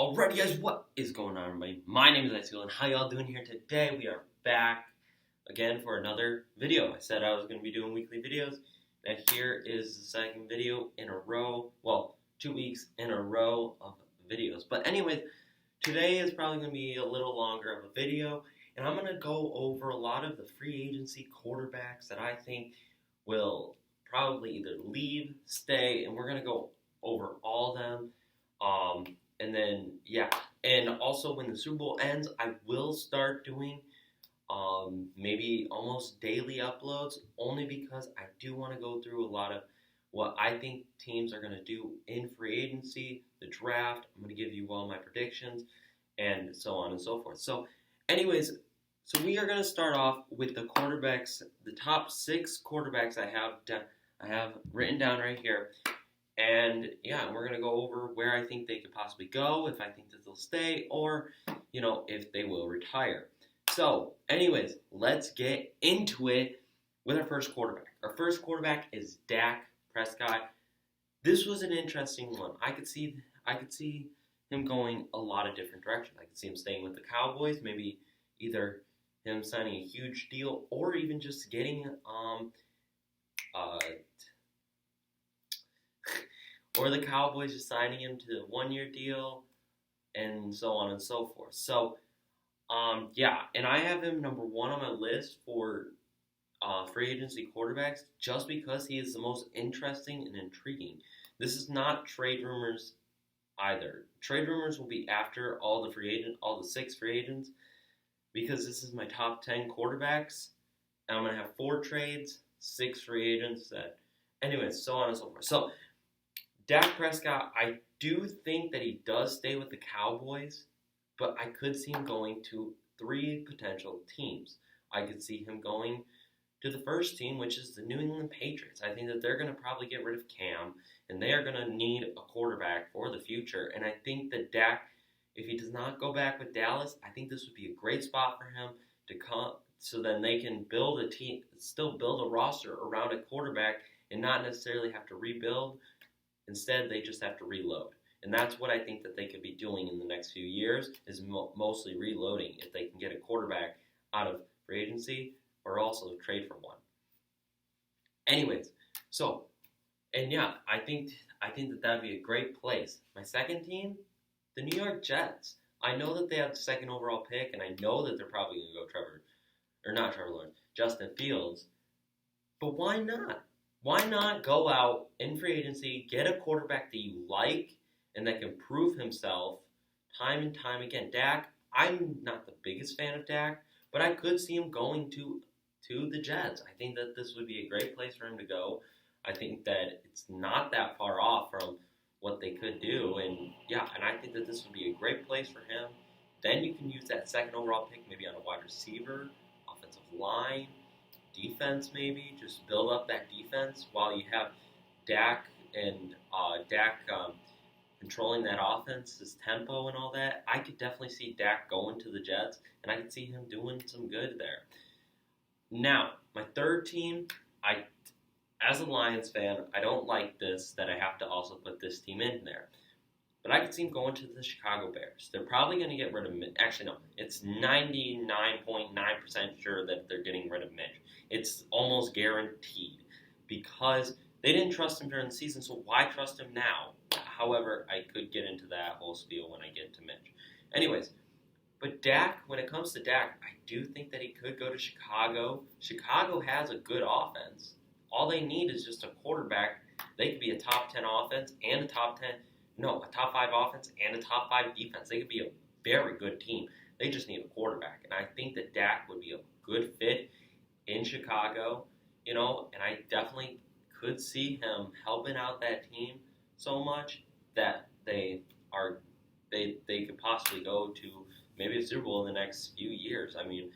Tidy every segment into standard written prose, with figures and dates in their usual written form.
Alrighty guys, what is going on everybody? My name is Icefield and how y'all doing here today? We are back again for another video. I said I was going to be doing weekly videos, and here is the second video in a row. Well, 2 weeks in a row of videos. But anyways, today is probably going to be a little longer of a video, and I'm going to go over a lot of the free agency quarterbacks that I think will probably either leave, stay, and we're going to go over all of them. And then, yeah. And also, when the Super Bowl ends, I will start doing maybe almost daily uploads, only because I do want to go through a lot of what I think teams are going to do in free agency, the draft. I'm going to give you all my predictions, and so on and so forth. So, anyways, so we are going to start off with the quarterbacks, the top 6 quarterbacks I have written down right here. And yeah, we're going to go over where I think they could possibly go, if I think that they'll stay, or, if they will retire. So, anyways, let's get into it with our first quarterback. Our first quarterback is Dak Prescott. This was an interesting one. I could see him going a lot of different directions. I could see him staying with the Cowboys, maybe either him signing a huge deal, or even just getting or the Cowboys just signing him to a 1-year deal, and so on and so forth. So, yeah, and I have him number 1 on my list for free agency quarterbacks, just because he is the most interesting and intriguing. This is not trade rumors either. Trade rumors will be after all the 6 free agents, because this is my top 10 quarterbacks, and I'm gonna have 4 trades, 6 free agents. Anyways, so on and so forth. So, Dak Prescott, I do think that he does stay with the Cowboys, but I could see him going to 3 potential teams. I could see him going to the first team, which is the New England Patriots. I think that they're going to probably get rid of Cam, and they are going to need a quarterback for the future. And I think that Dak, if he does not go back with Dallas, I think this would be a great spot for him to come, so then they can build a team, still build a roster around a quarterback, and not necessarily have to rebuild. Instead, they just have to reload. And that's what I think that they could be doing in the next few years, is mostly reloading, if they can get a quarterback out of free agency or also trade for one. Anyways, so, and yeah, I think that that'd be a great place. My second team, the New York Jets. I know that they have the 2nd overall pick, and I know that they're probably going to go Justin Fields. But why not? Why not go out in free agency, get a quarterback that you like and that can prove himself time and time again? Dak, I'm not the biggest fan of Dak, but I could see him going to the Jets. I think that this would be a great place for him to go. I think that it's not that far off from what they could do. And yeah, and I think that this would be a great place for him. Then you can use that 2nd overall pick maybe on a wide receiver, offensive line, defense, maybe just build up that defense while you have Dak controlling that offense, his tempo and all that. I could definitely see Dak going to the Jets, and I could see him doing some good there. Now, my third team, as a Lions fan, I don't like this, that I have to also put this team in there. But I could see him going to the Chicago Bears. They're probably going to get rid of Mitch. Actually, no. It's 99.9% sure that they're getting rid of Mitch. It's almost guaranteed, because they didn't trust him during the season, so why trust him now? However, I could get into that whole spiel when I get to Mitch. Anyways, but Dak, when it comes to Dak, I do think that he could go to Chicago. Chicago has a good offense. All they need is just a quarterback. They could be a top 10 offense and a top 5 offense and a top 5 defense. They could be a very good team. They just need a quarterback. And I think that Dak would be a good fit in Chicago, and I definitely could see him helping out that team so much that they could possibly go to maybe a Super Bowl in the next few years. I mean,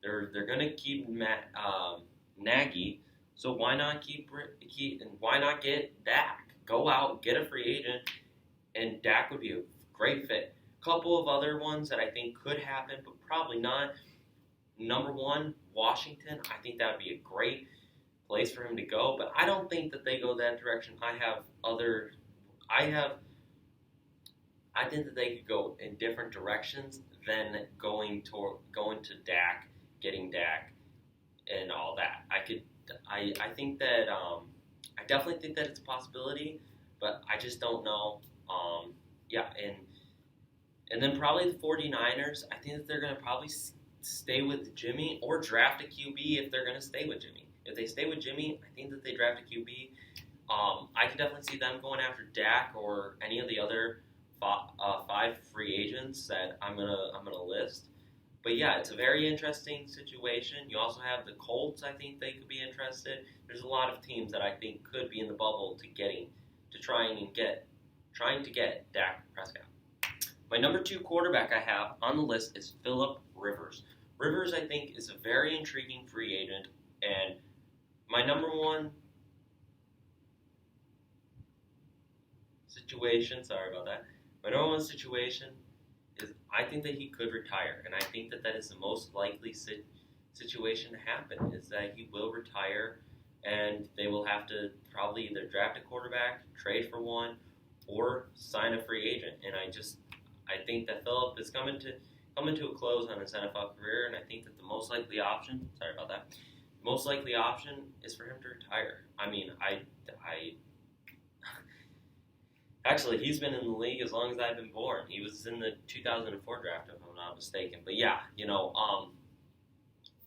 they're going to keep Nagy, so why not why not get Dak? Go out, get a free agent, and Dak would be a great fit. Couple of other ones that I think could happen, but probably not. Number 1, Washington. I think that would be a great place for him to go, but I don't think that they go that direction. I I think that they could go in different directions than going to Dak, getting Dak, and all that. I think that I definitely think that it's a possibility, but I just don't know. Yeah, and then probably the 49ers. I think that they're going to probably stay with Jimmy or draft a QB if they're going to stay with Jimmy. If they stay with Jimmy, I think that they draft a QB. I can definitely see them going after Dak or any of the other five free agents that I'm gonna list. But yeah, it's a very interesting situation. You also have the Colts. I think they could be interested. There's a lot of teams that I think could be in the bubble trying to get Dak Prescott. My number 2 quarterback I have on the list is Philip Rivers. Rivers, I think, is a very intriguing free agent, and my number 1 situation. Sorry about that. My number 1 situation is I think that he could retire, and I think that that is the most likely situation to happen. Is that he will retire, and they will have to probably either draft a quarterback, trade for one, or sign a free agent. And I think that Philip is coming to a close on his NFL career, and I think that the most likely option. Sorry about that. Most likely option is for him to retire. I mean, I actually, he's been in the league as long as I've been born. He was in the 2004 draft, if I'm not mistaken. But yeah,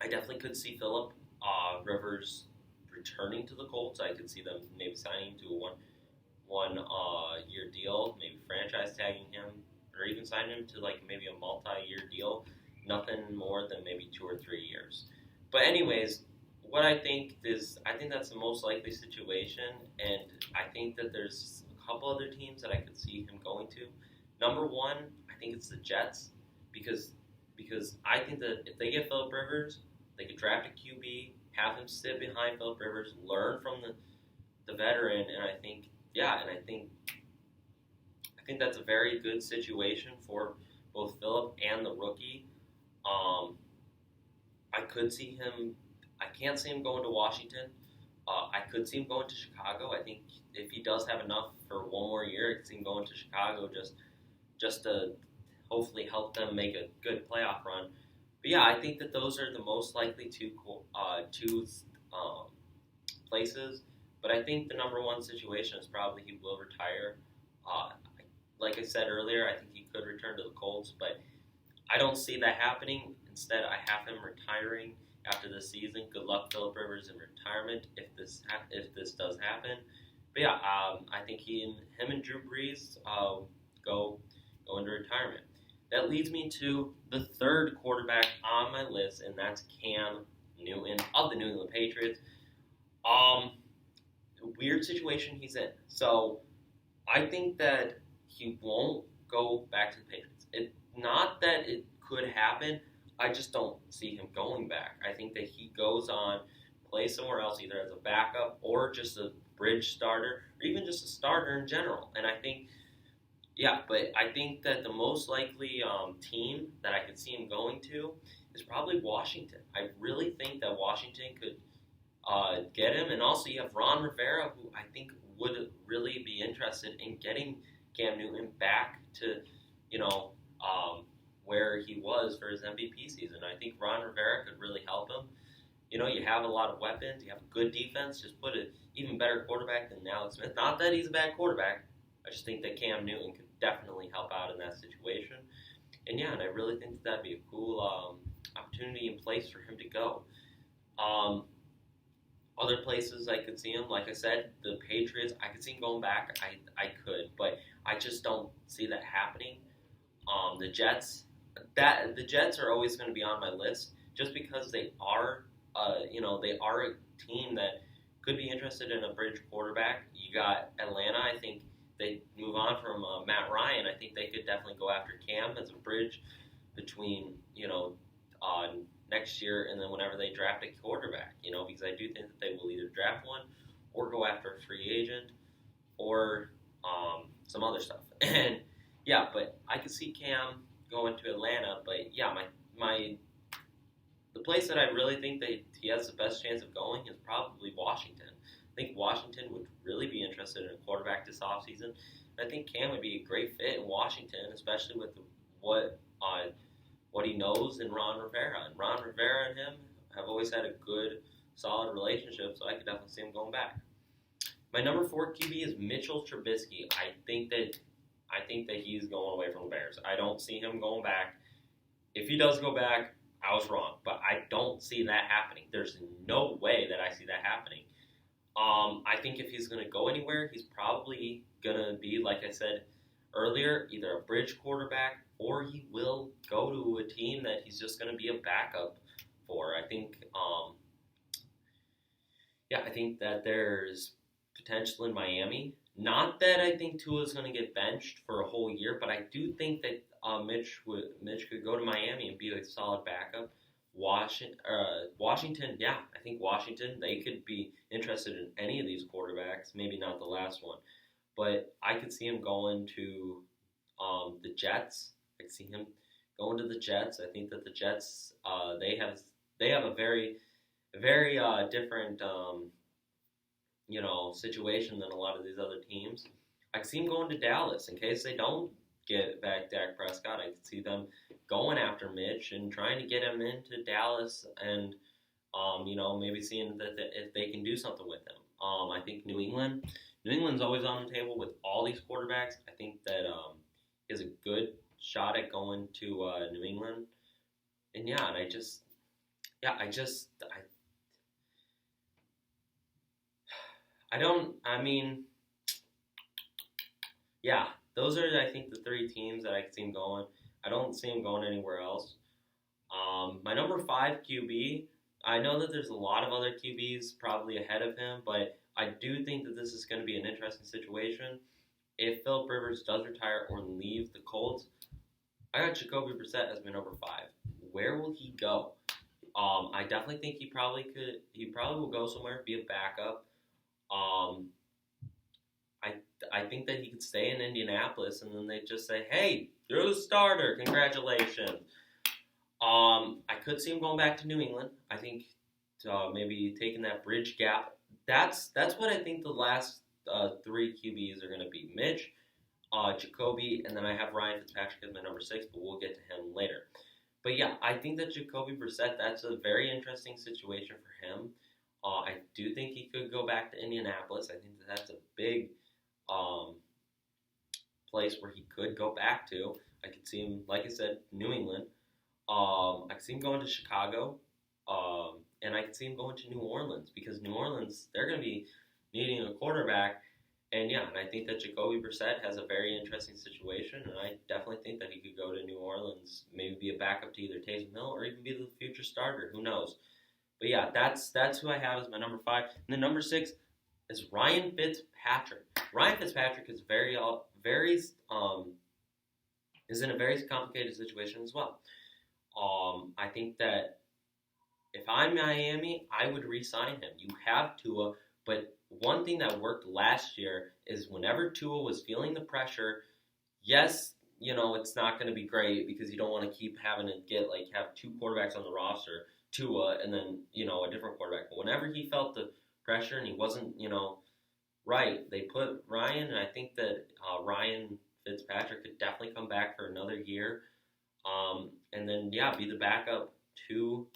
I definitely could see Philip Rivers returning to the Colts. I could see them maybe signing him to a one year deal, maybe franchise tagging him, or even signing him to like maybe a multi-year deal. Nothing more than maybe 2 or 3 years. But anyways, what I think that's the most likely situation, and I think that there's couple other teams that I could see him going to. Number 1, I think it's the Jets because I think that if they get Philip Rivers, they could draft a QB, have him sit behind Philip Rivers, learn from the veteran, and I think that's a very good situation for both Philip and the rookie. I could see him. I can't see him going to Washington. I could see him going to Chicago. I think if he does have enough for 1 more year, I could see him going to Chicago just to hopefully help them make a good playoff run. But yeah, I think that those are the most likely two places. But I think the number 1 situation is probably he will retire. Like I said earlier, I think he could return to the Colts, but I don't see that happening. Instead, I have him retiring after this season. Good luck, Philip Rivers, in retirement if this does happen. But yeah, I think him and Drew Brees go into retirement. That leads me to the 3rd quarterback on my list, and that's Cam Newton of the New England Patriots. Weird situation he's in. So I think that he won't go back to the Patriots. Not that it could happen. I just don't see him going back. I think that he goes on, plays somewhere else, either as a backup or just a bridge starter, or even just a starter in general. And I think that the most likely team that I could see him going to is probably Washington. I really think that Washington could get him. And also you have Ron Rivera, who I think would really be interested in getting Cam Newton back to, where he was for his MVP season. I think Ron Rivera could really help him. You have a lot of weapons. You have a good defense. Just put an even better quarterback than Alex Smith. Not that he's a bad quarterback. I just think that Cam Newton could definitely help out in that situation. And yeah, and I really think that'd be a cool opportunity and place for him to go. Other places I could see him, like I said, the Patriots, I could see him going back. I could, but I just don't see that happening. The Jets, the Jets are always going to be on my list just because they are, they are a team that could be interested in a bridge quarterback. You got Atlanta. I think they move on from Matt Ryan. I think they could definitely go after Cam as a bridge between, next year and then whenever they draft a quarterback, because I do think that they will either draft one or go after a free agent or some other stuff. And yeah, but I could see Cam going to Atlanta. But yeah, the place that I really think that he has the best chance of going is probably Washington. I think Washington would really be interested in a quarterback this offseason. I think Cam would be a great fit in Washington, especially with what what he knows in Ron Rivera. And Ron Rivera and him have always had a good, solid relationship, so I could definitely see him going back. My number 4 QB is Mitchell Trubisky. I think that he's going away from the Bears. I don't see him going back. If he does go back, I was wrong, but I don't see that happening. There's no way that I see that happening. I think if he's going to go anywhere, he's probably going to be, like I said earlier, either a bridge quarterback or he will go to a team that he's just going to be a backup for. I think that there's potential in Miami. Not that I think Tua is going to get benched for a whole year, but I do think that Mitch could go to Miami and be a solid backup. Washington, yeah, I think Washington, they could be interested in any of these quarterbacks, maybe not the last one. But I could see him going to the Jets. I could see him going to the Jets. I think that the Jets, they have a very different situation than a lot of these other teams. I could see him going to Dallas in case they don't get back Dak Prescott. I could see them going after Mitch and trying to get him into Dallas and, maybe seeing that if they can do something with him. I think New England's always on the table with all these quarterbacks. I think that he has a good shot at going to New England. And those are, I think, the 3 teams that I can see him going. I don't see him going anywhere else. My number 5 QB, I know that there's a lot of other QBs probably ahead of him, but I do think that this is going to be an interesting situation. If Philip Rivers does retire or leave the Colts, I got Jacoby Brissett as my number 5. Where will he go? I definitely think he probably will go somewhere, be a backup. I think that he could stay in Indianapolis, and then they just say, "Hey, you're the starter. Congratulations." I could see him going back to New England. I think maybe taking that bridge gap. That's what I think the last 3 QBs are going to be: Mitch, Jacoby, and then I have Ryan Fitzpatrick as my number 6, but we'll get to him later. But yeah, I think that Jacoby Brissett, that's a very interesting situation for him. I do think he could go back to Indianapolis. I think that's a big place where he could go back to. I could see him, like I said, New England. I could see him going to Chicago. And I could see him going to New Orleans because New Orleans, they're going to be needing a quarterback. And I think that Jacoby Brissett has a very interesting situation, and I definitely think that he could go to New Orleans, maybe be a backup to either Taysom Hill or even be the future starter. Who knows? But yeah, that's who I have as my number 5. And then number 6 is Ryan Fitzpatrick. Ryan Fitzpatrick is is in a very complicated situation as well. I think that if I'm Miami, I would re-sign him. You have Tua, but one thing that worked last year is whenever Tua was feeling the pressure, yes, it's not going to be great because you don't want to keep having to have 2 quarterbacks on the roster, Tua, and then, a different quarterback. But whenever he felt the pressure and he wasn't, right, they put Ryan, and I think that Ryan Fitzpatrick could definitely come back for another year. And then, be the backup to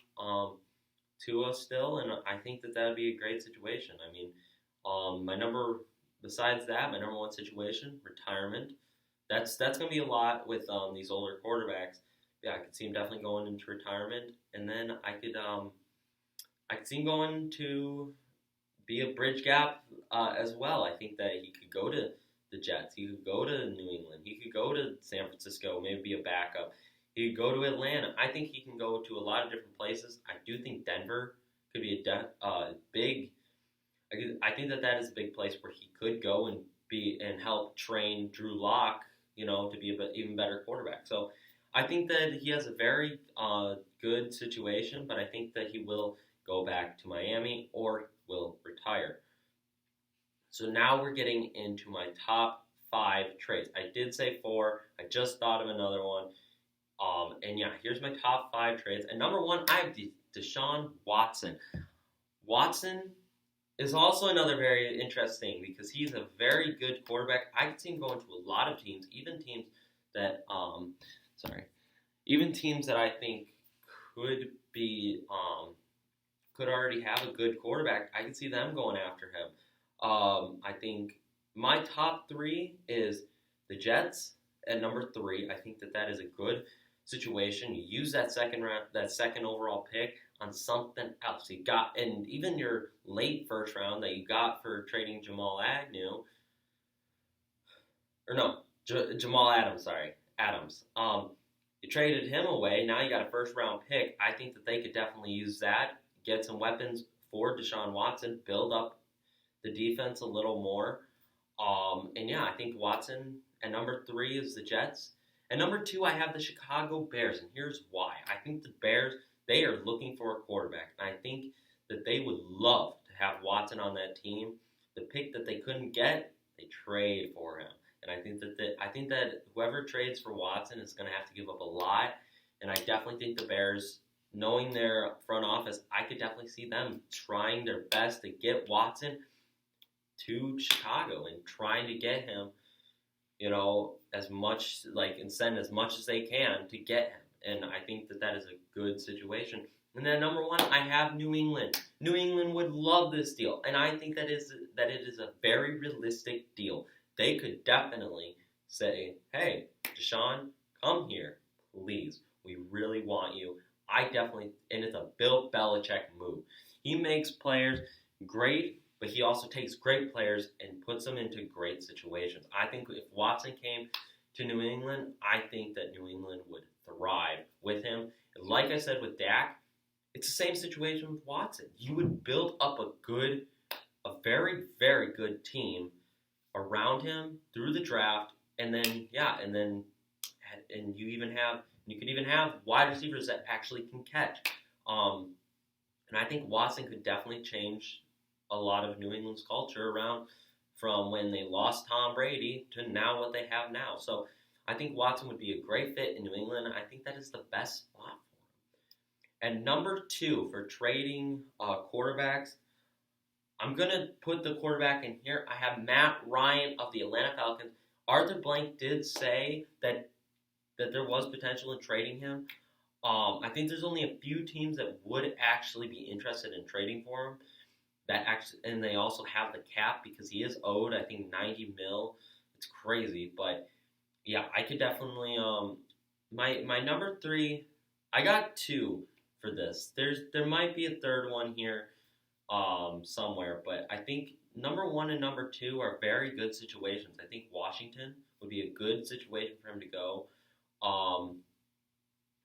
Tua still, and I think that would be a great situation. I mean, my number 1 situation, retirement. That's going to be a lot with these older quarterbacks. Yeah, I could see him definitely going into retirement, and then I could see him going to be a bridge gap as well. I think that he could go to the Jets. He could go to New England. He could go to San Francisco, maybe be a backup. He could go to Atlanta. I think he can go to a lot of different places. I do think Denver could be big. I think that is a big place where he could go and help train Drew Lock, to be an even better quarterback. So I think that he has a very good situation, but I think that he will go back to Miami or will retire. So now we're getting into my top 5 trades. I did say 4. I just thought of another one. Here's my top 5 trades. And number 1, I have Deshaun Watson. Watson is also another very interesting because he's a very good quarterback. I could see him going to a lot of teams, even teams that sorry, even teams that I think could be could already have a good quarterback. I could see them going after him. I think my top three is the Jets at number three. I think that is a good situation. You use that second round, that second overall pick on something else. You got, and even your late first round that you got for trading Jamal Agnew, or no, Jamal Adams. Sorry, Adams. You traded him away. Now you got a first round pick. I think that they could definitely use that, get some weapons for Deshaun Watson, build up the defense a little more. And yeah, I think Watson at number three is the Jets. At number two, I have the Chicago Bears, and here's why. I think the Bears, they are looking for a quarterback, and I think that they would love to have Watson on that team. The pick that they couldn't get, they trade for him. And I think that whoever trades for Watson is going to have to give up a lot. And I definitely think the Bears, knowing their front office, I could definitely see them trying their best to get Watson to Chicago and trying to get him, as much and send as much as they can to get him. And I think that is a good situation. And then number one, I have New England. New England would love this deal, and I think that it is a very realistic deal. They could definitely say, hey, Deshaun, come here, please. We really want you. And it's a Bill Belichick move. He makes players great, but he also takes great players and puts them into great situations. I think if Watson came to New England, I think that New England would thrive with him. And like I said with Dak, it's the same situation with Watson. You would build up a very, very good team around him through the draft, and you could even have wide receivers that actually can catch. And I think Watson could definitely change a lot of New England's culture around from when they lost Tom Brady to now what they have now. So I think Watson would be a great fit in New England. I think that is the best spot for him. And number two for trading quarterbacks, I'm going to put the quarterback in here. I have Matt Ryan of the Atlanta Falcons. Arthur Blank did say that there was potential in trading him. I think there's only a few teams that would actually be interested in trading for him. And they also have the cap because he is owed, I think, $90 million. It's crazy, but yeah, I could definitely. My number three, I got two for this. There might be a third one here, somewhere, but I think number one and number two are very good situations. I think Washington would be a good situation for him to go.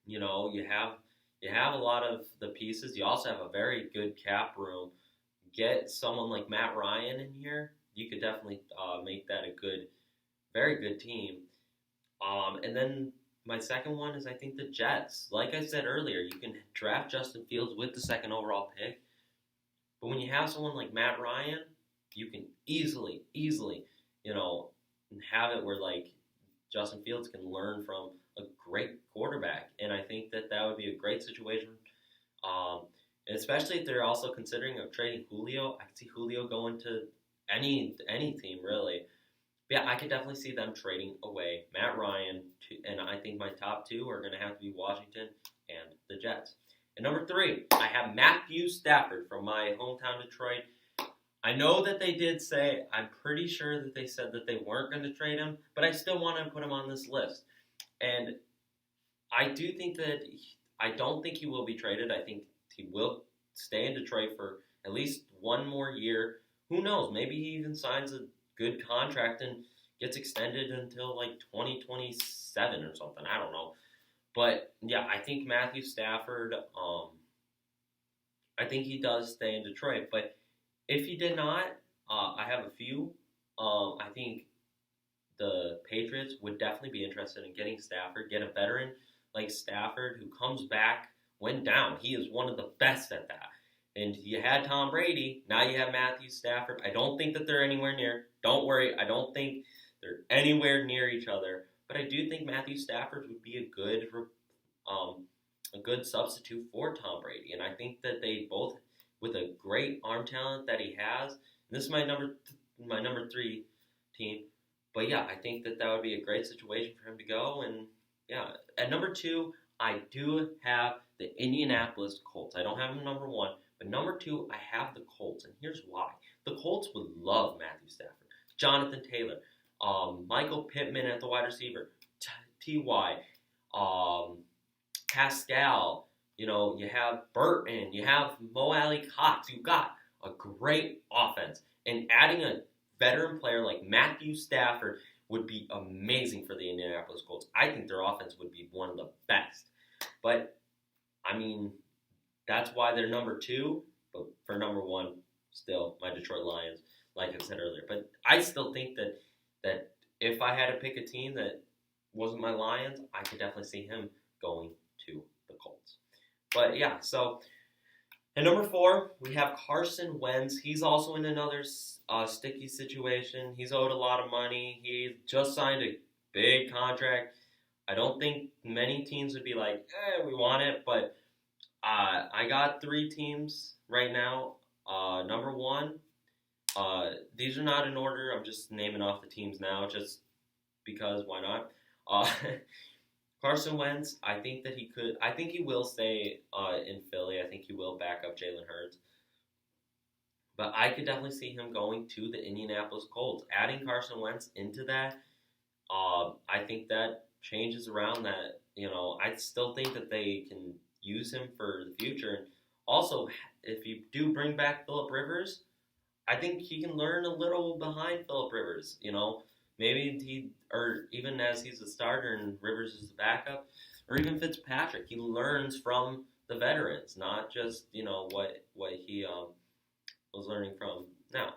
You have a lot of the pieces. You also have a very good cap room. Get someone like Matt Ryan in here, you could definitely make that a very good team. And then my second one is I think the Jets. Like I said earlier, you can draft Justin Fields with the second overall pick, but when you have someone like Matt Ryan, you can easily, have it where Justin Fields can learn from a great quarterback, and I think that would be a great situation. And especially if they're also considering of trading Julio. I could see Julio going to any team, really. But yeah, I could definitely see them trading away Matt Ryan, and I think my top two are going to have to be Washington and the Jets. And number three, I have Matthew Stafford from my hometown Detroit. I know that they did say, I'm pretty sure that they said that they weren't going to trade him, but I still want to put him on this list. And I do think I don't think he will be traded. I think he will stay in Detroit for at least one more year. Who knows? Maybe he even signs a good contract and gets extended until 2027 or something. I don't know. But yeah, I think Matthew Stafford, I think he does stay in Detroit. But if he did not, I have a few. I think the Patriots would definitely be interested in getting Stafford, get a veteran like Stafford who comes back when down. He is one of the best at that. And you had Tom Brady. Now you have Matthew Stafford. I don't think that they're anywhere near. Don't worry. I don't think they're anywhere near each other. But I do think Matthew Stafford would be a good substitute for Tom Brady. And I think that they both with a great arm talent that he has. And this is my number 3 team. But yeah, I think that would be a great situation for him to go. And yeah, at number 2, I do have the Indianapolis Colts. I don't have them number 1, but number 2, I have the Colts, and here's why. The Colts would love Matthew Stafford, Jonathan Taylor, Michael Pittman at the wide receiver, T.Y., Pascal. You have Burton, you have Mo Alley Cox. You've got a great offense, and adding a veteran player like Matthew Stafford would be amazing for the Indianapolis Colts. I think their offense would be one of the best. But, I mean, that's why they're number 2. But for number 1, still, my Detroit Lions, like I said earlier. But I still think that if I had to pick a team that wasn't my Lions, I could definitely see him going to the Colts. But, yeah, so at number 4, we have Carson Wentz. He's also in another sticky situation. He's owed a lot of money. He just signed a big contract. I don't think many teams would be like, we want it. But I got 3 teams right now. Number 1, these are not in order. I'm just naming off the teams now just because why not? Carson Wentz, I think he will stay in Philly. I think he will back up Jalen Hurts. But I could definitely see him going to the Indianapolis Colts. Adding Carson Wentz into that, I think that changes around that. I still think that they can use him for the future. And also, if you do bring back Phillip Rivers, I think he can learn a little behind Phillip Rivers. Maybe or even as he's a starter and Rivers is the backup, or even Fitzpatrick, he learns from the veterans, not just what he was learning from now.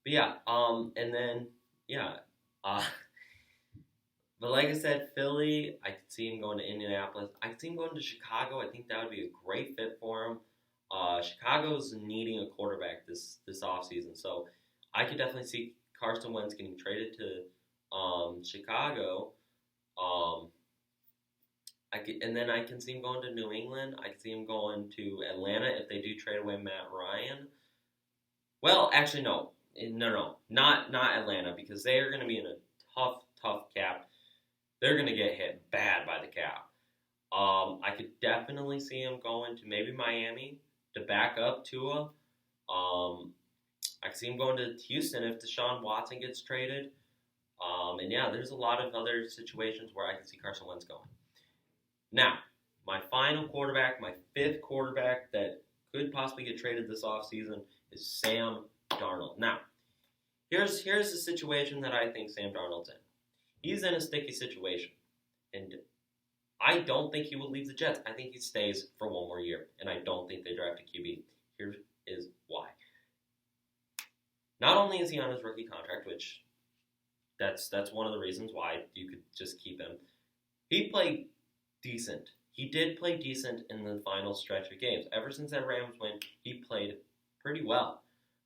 But yeah, and then yeah, but like I said, Philly, I could see him going to Indianapolis. I could see him going to Chicago. I think that would be a great fit for him. Chicago's needing a quarterback this offseason, so I could definitely see Carson Wentz getting traded to Chicago. And then I can see him going to New England. I can see him going to Atlanta if they do trade away Matt Ryan. Well, actually, no, not Atlanta, because they are going to be in a tough cap. They're going to get hit bad by the cap. I could definitely see him going to maybe Miami to back up Tua. I could see him going to Houston if Deshaun Watson gets traded. And yeah, there's a lot of other situations where I can see Carson Wentz going. Now, my final quarterback, my 5th quarterback that could possibly get traded this offseason is Sam Darnold. Now, here's the situation that I think Sam Darnold's in. He's in a sticky situation. And I don't think he will leave the Jets. I think he stays for one more year. And I don't think they draft a QB. Here is why. Not only is he on his rookie contract, which that's one of the reasons why you could just keep him. He played decent. He did play decent in the final stretch of games. Ever since that Rams win, he played pretty well.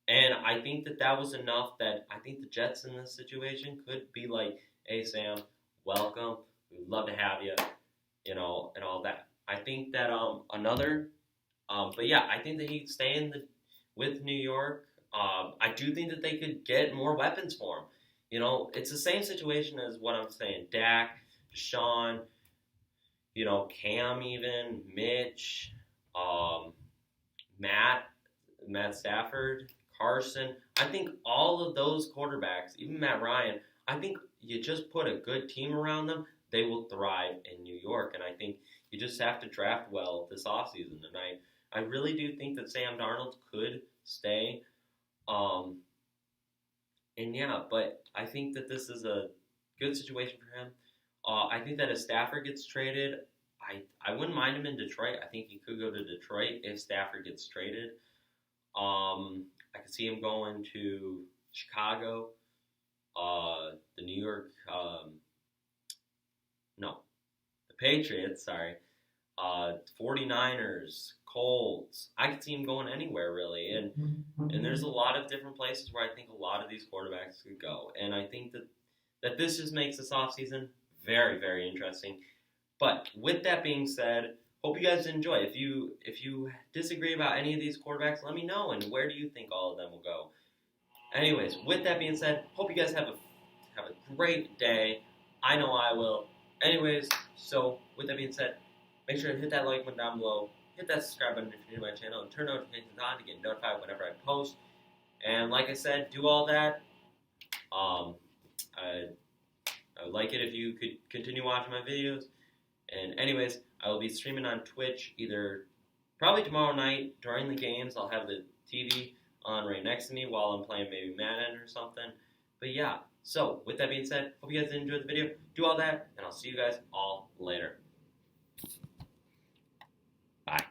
And I think that was enough that I think the Jets in this situation could be like, hey, Sam, welcome. We'd love to have you, and all that. I think that but yeah, I think that he'd stay with New York. I do think that they could get more weapons for him. It's the same situation as what I'm saying. Dak, Deshaun, Cam even, Mitch, Matt Stafford, Carson. I think all of those quarterbacks, even Matt Ryan, I think you just put a good team around them, they will thrive in New York. And I think you just have to draft well this offseason. And I really do think that Sam Darnold could stay. And yeah, but I think that this is a good situation for him. I think that if Stafford gets traded, I wouldn't mind him in Detroit. I think he could go to Detroit if Stafford gets traded. I could see him going to Chicago, the New York, the Patriots, 49ers, Colts. I could see him going anywhere, really. And there's a lot of different places where I think a lot of these quarterbacks could go. And I think that this just makes this offseason very, very interesting. But with that being said, hope you guys enjoy. If you disagree about any of these quarterbacks, let me know. And where do you think all of them will go? Anyways, with that being said, hope you guys have a great day. I know I will. Anyways, so with that being said, make sure to hit that like button down below, hit that subscribe button if you're new to my channel, and turn notifications on to get notified whenever I post. And like I said, do all that. I would like it if you could continue watching my videos. And anyways, I will be streaming on Twitch either probably tomorrow night during the games. I'll have the TV on right next to me while I'm playing maybe Madden or something. But yeah, so with that being said, hope you guys enjoyed the video. Do all that, and I'll see you guys all later.